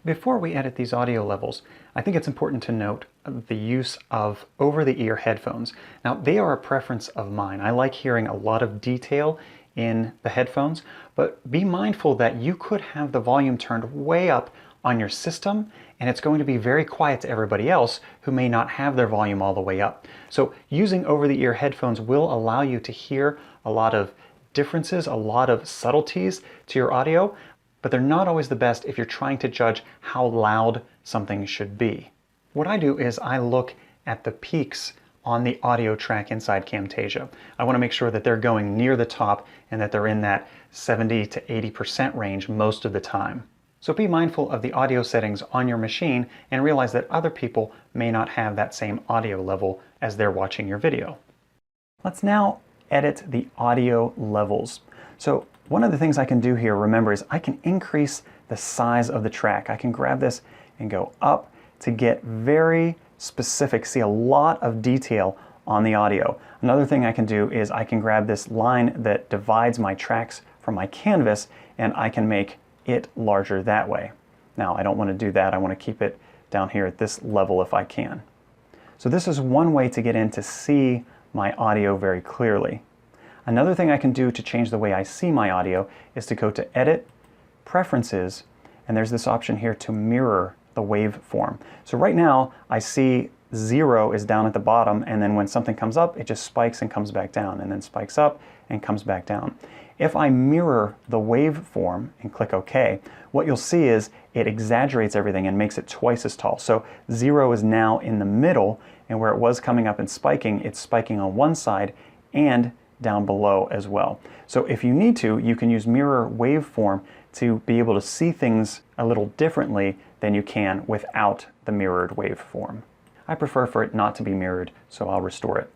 Before we edit these audio levels, I think it's important to note the use of over-the-ear headphones. Now, they are a preference of mine. I like hearing a lot of detail in the headphones, but be mindful that you could have the volume turned way up on your system, and it's going to be very quiet to everybody else who may not have their volume all the way up. So using over-the-ear headphones will allow you to hear a lot of differences, a lot of subtleties to your audio, but they're not always the best if you're trying to judge how loud something should be. What I do is I look at the peaks on the audio track inside Camtasia. I want to make sure that they're going near the top and that they're in that 70 to 80% range most of the time. So be mindful of the audio settings on your machine and realize that other people may not have that same audio level as they're watching your video. Let's now edit the audio levels. So one of the things I can do here, remember, is I can increase the size of the track. I can grab this and go up to get very specific, see a lot of detail on the audio. Another thing I can do is I can grab this line that divides my tracks from my canvas and I can make it larger that way. Now, I don't want to do that. I want to keep it down here at this level if I can. So this is one way to get in to see my audio very clearly. Another thing I can do to change the way I see my audio is to go to Edit, Preferences, and there's this option here to mirror the waveform. So right now I see 0 is down at the bottom, and then when something comes up, it just spikes and comes back down, and then spikes up and comes back down. If I mirror the waveform and click OK, what you'll see is it exaggerates everything and makes it twice as tall. So 0 is now in the middle, and where it was coming up and spiking, it's spiking on one side and down below as well. So if you need to, you can use mirror waveform to be able to see things a little differently than you can without the mirrored waveform. I prefer for it not to be mirrored, so I'll restore it.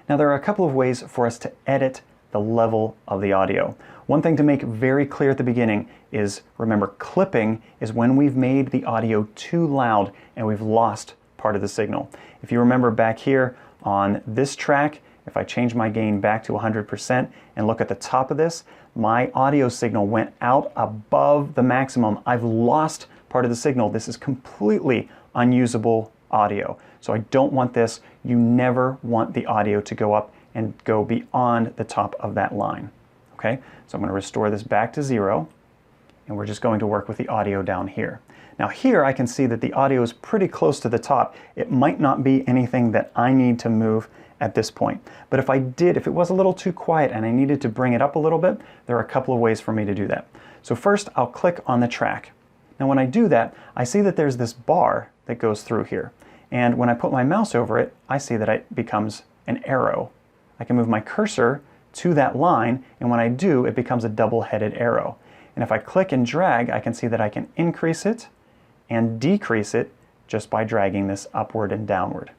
Now there are a couple of ways for us to edit the level of the audio. One thing to make very clear at the beginning is, remember, clipping is when we've made the audio too loud and we've lost part of the signal. If you remember back here on this track, if I change my gain back to 100% and look at the top of this, my audio signal went out above the maximum. I've lost part of the signal. This is completely unusable audio. So I don't want this. You never want the audio to go up and go beyond the top of that line. Okay, so I'm going to restore this back to 0, and we're just going to work with the audio down here. Now here I can see that the audio is pretty close to the top. It might not be anything that I need to move at this point. But if it was a little too quiet and I needed to bring it up a little bit, there are a couple of ways for me to do that. So first, I'll click on the track. Now when I do that, I see that there's this bar that goes through here. And when I put my mouse over it, I see that it becomes an arrow. I can move my cursor to that line, and when I do, it becomes a double-headed arrow. And if I click and drag, I can see that I can increase it and decrease it just by dragging this upward and downward.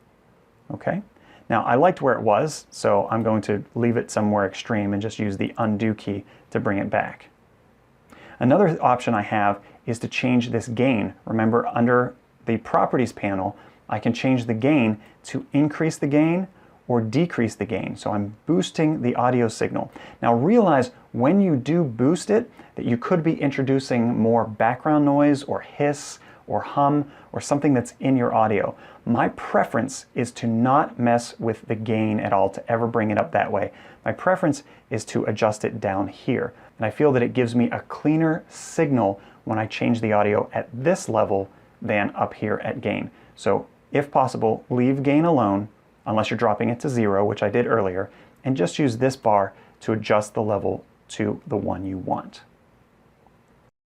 Okay? Now, I liked where it was, so I'm going to leave it somewhere extreme and just use the undo key to bring it back. Another option I have is to change this gain. Remember, under the Properties panel, I can change the gain to increase the gain or decrease the gain. So I'm boosting the audio signal. Now realize when you do boost it that you could be introducing more background noise or hiss or hum or something that's in your audio. My preference is to not mess with the gain at all, to ever bring it up that way. My preference is to adjust it down here. And I feel that it gives me a cleaner signal when I change the audio at this level than up here at gain. So if possible, leave gain alone unless you're dropping it to 0, which I did earlier, and just use this bar to adjust the level to the one you want.